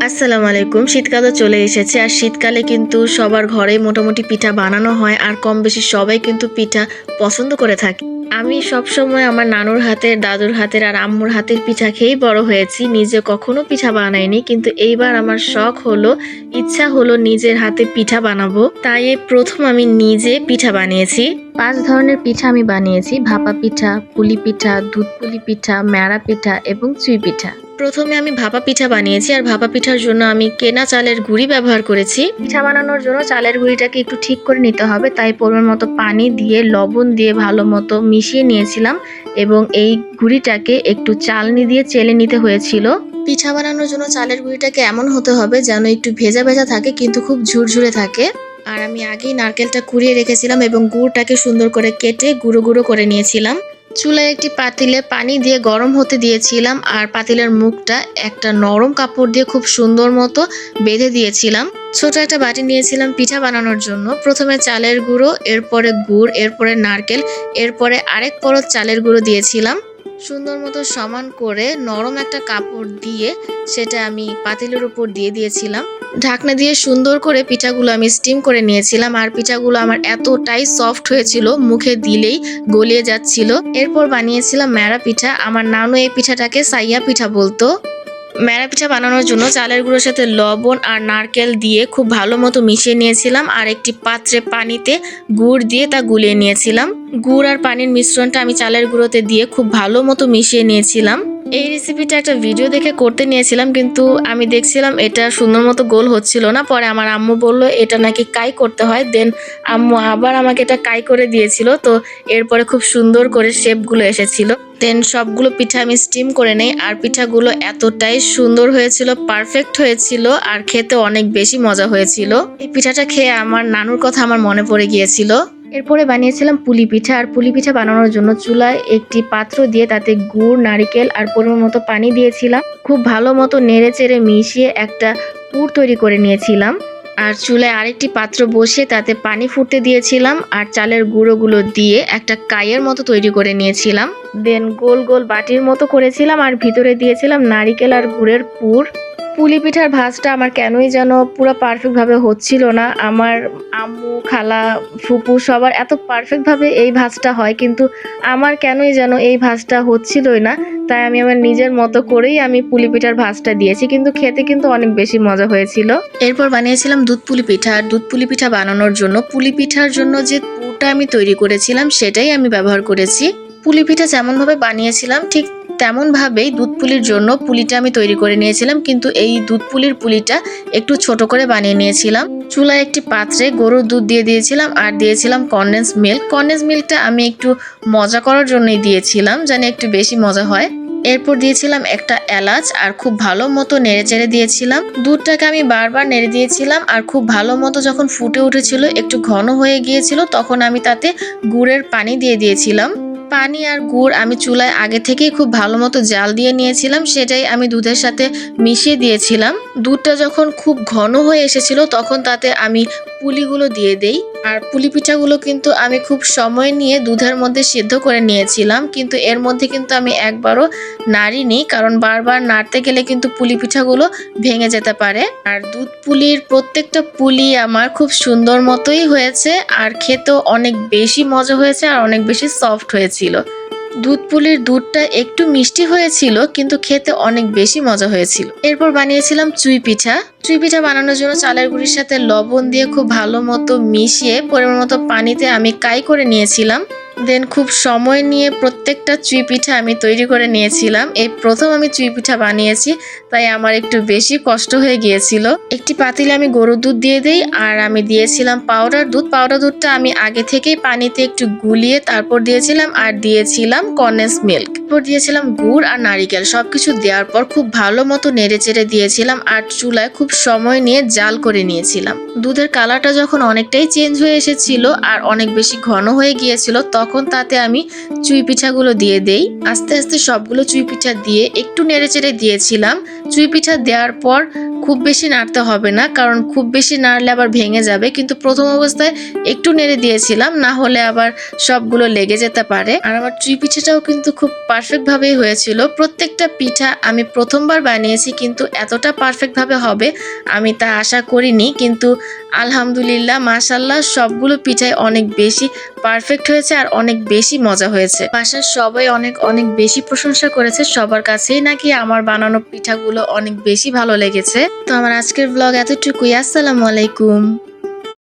আসসালামু আলাইকুম। শীতকাল তো চলে এসেছে আর শীতকালে কিন্তু সবার ঘরেই মোটামুটি পিঠা বানানো হয় আর কম বেশি সবাই কিন্তু পিঠা পছন্দ করে থাকে। আমি সবসময় আমার নানুর হাতের, দাদুর হাতের আর আম্মুর হাতের পিঠা খেয়েই বড় হয়েছি। নিজে কখনো পিঠা বানাইনি। কিন্তু এইবার আমার শখ হলো, ইচ্ছা হলো নিজের হাতে পিঠা বানাবো। তাই এই প্রথম আমি নিজে পিঠা বানিয়েছি। ৫ ধরনের পিঠা আমি বানিয়েছি। ভাপা পিঠা, পুলি পিঠা, দুধ পুলি পিঠা, ম্যাড়া পিঠা এবং চুই পিঠা। প্রথমে আমি ভাপা পিঠা বানিয়েছি আর ভাপা পিঠার জন্য আমি কেনা চালের গুঁড়ি ব্যবহার করেছি। পিঠা বানানোর জন্য চালের গুঁড়িটাকে একটু ঠিক করে নিতে হবে, তাই পরিমাণ মতো পানি দিয়ে লবণ দিয়ে ভালো মতো মিশিয়ে নিয়েছিলাম এবং এই গুঁড়িটাকে একটু চালনি দিয়ে চেলে নিতে হয়েছিল। পিঠা বানানোর জন্য চালের গুঁড়িটাকে এমন হতে হবে যেন একটু ভেজা ভেজা থাকে কিন্তু খুব ঝুরঝুরে থাকে। আর আমি আগেই নারকেলটা কুড়িয়ে রেখেছিলাম এবং গুড়টাকে সুন্দর করে কেটে গুঁড়ো গুঁড়ো করে নিয়েছিলাম। চুলায় একটি পাতিলে পানি দিয়ে গরম হতে দিয়েছিলাম আর পাতিলের মুখটা একটা নরম কাপড় দিয়ে খুব সুন্দর মতো বেঁধে দিয়েছিলাম। ছোট একটা বাটি নিয়েছিলাম পিঠা বানানোর জন্য। প্রথমে চালের গুঁড়ো, এরপরে গুড়, এরপরে নারকেল, এরপরে আরেক পরত চালের গুঁড়ো দিয়েছিলাম। সুন্দর মতো সমান করে নরম একটা কাপড় দিয়ে সেটা আমি পাতিলের উপর দিয়ে দিয়েছিলাম। ঢাকনা দিয়ে সুন্দর করে পিঠাগুলো আমি স্টিম করে নিয়েছিলাম আর পিঠাগুলো আমার এতটাই সফট হয়েছিল মুখে দিলেই গলিয়ে যাচ্ছিল। এরপর বানিয়েছিলাম ম্যাড়া পিঠা। আমার নানু এই পিঠাটাকে সাইয়া পিঠা বলতো। ম্যাড়া পিঠা বানানোর জন্য চালের গুঁড়োর সাথে লবণ আর নারকেল দিয়ে খুব ভালো মতো মিশিয়ে নিয়েছিলাম আর একটি পাত্রে পানিতে গুড় দিয়ে তা গুলিয়ে নিয়েছিলাম। গুড় আর পানির মিশ্রণটা আমি চালের গুঁড়োতে দিয়ে খুব ভালো মতো মিশিয়ে নিয়েছিলাম। এই রেসিপিটা একটা ভিডিও দেখে করতে নিয়েছিলাম, কিন্তু আমি দেখছিলাম এটা সুন্দর মতো গোল হচ্ছিল না। পরে আমার আম্মু বলল এটা নাকি কাই করতে হয়, দেন আম্মু আবার আমাকে এটা কাই করে দিয়েছিল। তো এরপরে খুব সুন্দর করে শেপগুলো এসেছিল। দেন সবগুলো পিঠা আমি স্টিম করে নেই আর পিঠাগুলো এতটাই সুন্দর হয়েছিল, পারফেক্ট হয়েছিল আর খেতে অনেক বেশি মজা হয়েছিল। এই পিঠাটা খেয়ে আমার নানুর কথা আমার মনে পড়ে গিয়েছিল। এরপরে বানিয়েছিলাম পুলি পিঠা আর পুলি পিঠা বানানোর জন্য চুলায় একটি পাত্র দিয়ে তাতে গুড়, নারিকেল আর পরিমাণ মতো পানি দিয়েছিলাম। খুব ভালো মতো নেড়ে চেড়ে মিশিয়ে একটা পুর তৈরি করে নিয়েছিলাম আর চুলায় আরেকটি পাত্র বসিয়ে তাতে পানি ফুটতে দিয়েছিলাম আর চালের গুঁড়োগুলো দিয়ে একটা কাইয়ের মতো তৈরি করে নিয়েছিলাম। দেন গোল গোল বাটির মতো করেছিলাম আর ভিতরে দিয়েছিলাম নারিকেল আর গুড়ের পুর। পুলি পিঠার ভাজটা আমার কেনই যেন পুরো পারফেক্টভাবে হচ্ছিল না। আমার আম্মু, খালা, ফুপু সবার এত পারফেক্টভাবে এই ভাজটা হয়, কিন্তু আমার কেনই যেন এই ভাজটা হচ্ছিলই না। তাই আমি আমার নিজের মতো করেই আমি পুলি পিঠার ভাজটা দিয়েছি, কিন্তু খেতে কিন্তু অনেক বেশি মজা হয়েছিল। এরপর বানিয়েছিলাম দুধ পুলি পিঠা। আর দুধ পুলি পিঠা বানানোর জন্য পুলি পিঠার জন্য যে পুরটা আমি তৈরি করেছিলাম সেটাই আমি ব্যবহার করেছি। পুলি পিঠা যেমনভাবে বানিয়েছিলাম ঠিক তেমন ভাবেই দুধ পুলির জন্য পুলিটা আমি তৈরি করে নিয়েছিলাম, কিন্তু এই দুধ পুলির পুলিটা একটু ছোট করে বানিয়ে নিয়েছিলাম। চুলায় একটি পাত্রে গরুর দুধ দিয়ে দিয়েছিলাম আর দিয়েছিলাম কনডেন্স মিল্ক। কনডেন্স মিল্কটা আমি একটু মজা করার জন্যই দিয়েছিলাম, জানি একটু বেশি মজা হয়। এরপর দিয়েছিলাম একটা এলাচ আর খুব ভালো মতো নেড়ে চেড়ে দিয়েছিলাম। দুধটাকে আমি বারবার নেড়ে দিয়েছিলাম আর খুব ভালো মতো যখন ফুটে উঠেছিল, একটু ঘন হয়ে গিয়েছিল, তখন আমি তাতে গুড়ের পানি দিয়ে দিয়েছিলাম। পানি আর গুড় আমি চুলায় আগে থেকেই খুব ভালো মতো জাল দিয়ে নিয়েছিলাম, সেটাই আমি দুধের সাথে মিশিয়ে দিয়েছিলাম। দুধটা যখন খুব ঘন হয়ে এসেছিল তখন তাতে আমি পুলিগুলো দিয়ে দেই। আর পুলি পিঠাগুলো কিন্তু আমি খুব সময় নিয়ে দুধের মধ্যে সিদ্ধ করে নিয়েছিলাম, কিন্তু এর মধ্যে কিন্তু আমি একবারও নাড়িনি, কারণ বারবার নাড়তে গেলে কিন্তু পুলি পিঠাগুলো ভেঙে যেতে পারে। আর দুধ পুলির প্রত্যেকটা পুলি আমার খুব সুন্দর মতোই হয়েছে আর খেতেও অনেক বেশি মজা হয়েছে আর অনেক বেশি সফট হয়েছিল। দুধ পুলির দুধটা একটু মিষ্টি হয়েছিল, কিন্তু খেতে অনেক বেশি মজা হয়েছিল। এরপর বানিয়েছিলাম চুই পিঠা। চুই পিঠা বানানোর জন্য চালের গুঁড়ির সাথে লবণ দিয়ে খুব ভালো মতো মিশিয়ে পরিমাণ মতো পানিতে আমি কাই করে নিয়েছিলাম। দেন খুব সময় নিয়ে প্রত্যেকটা চুই পিঠা আমি তৈরি করে নিয়েছিলাম। এই প্রথম আমি চুই পিঠা বানিয়েছি, তাই আমার একটু বেশি কষ্ট হয়ে গিয়েছিল। একটি পাতিলে আমি গরুর দুধ দিয়ে দিই আর আমি দিয়েছিলাম পাউডার দুধ। পাউডার দুধটা আমি আগে থেকেই পানিতে একটু গুলিয়ে তারপর দিয়েছিলাম আর দিয়েছিলাম কনডেন্স মিল্ক। এরপর দিয়েছিলাম গুড় আর নারিকেল। সবকিছু দেওয়ার পর খুব ভালো মতো নেড়ে চেড়ে দিয়েছিলাম আর চুলায় খুব সময় নিয়ে জাল করে নিয়েছিলাম। দুধের কালারটা যখন অনেকটাই চেঞ্জ হয়ে এসেছিল আর অনেক বেশি ঘন হয়ে গিয়েছিল, তখন তাতে আমি চুই পিঠাগুলো দিয়ে দেই। আস্তে আস্তে সবগুলো চুই পিঠা দিয়ে একটু নেড়ে চেড়ে দিয়েছিলাম চুই পিঠা দেওয়ার পর খুব বেশি নাড়তে হবে না, কারণ খুব বেশি নাড়লে আবার ভেঙে যাবে। কিন্তু প্রথম অবস্থায় একটু নেড়ে দিয়েছিলাম, না হলে আবার সবগুলো লেগে যেতে পারে। আর আমার চুই পিঠাটাও কিন্তু খুব পারফেক্ট ভাবেই হয়েছিল। প্রত্যেকটা পিঠা আমি প্রথমবার বানিয়েছি, কিন্তু এতটা পারফেক্ট ভাবে হবে আমি তা আশা করিনি। কিন্তু আলহামদুলিল্লাহ, মাশাল্লাহ, সবগুলো পিঠাই অনেক বেশি পারফেক্ট হয়েছে আর অনেক বেশি মজা হয়েছে। বাসার সবাই অনেক অনেক বেশি প্রশংসা করেছে, সবার কাছেই নাকি আমার বানানো পিঠাগুলো অনেক বেশি ভালো লেগেছে। তো আমার আজকের ব্লগ এতটুকুই। আসসালামু আলাইকুম।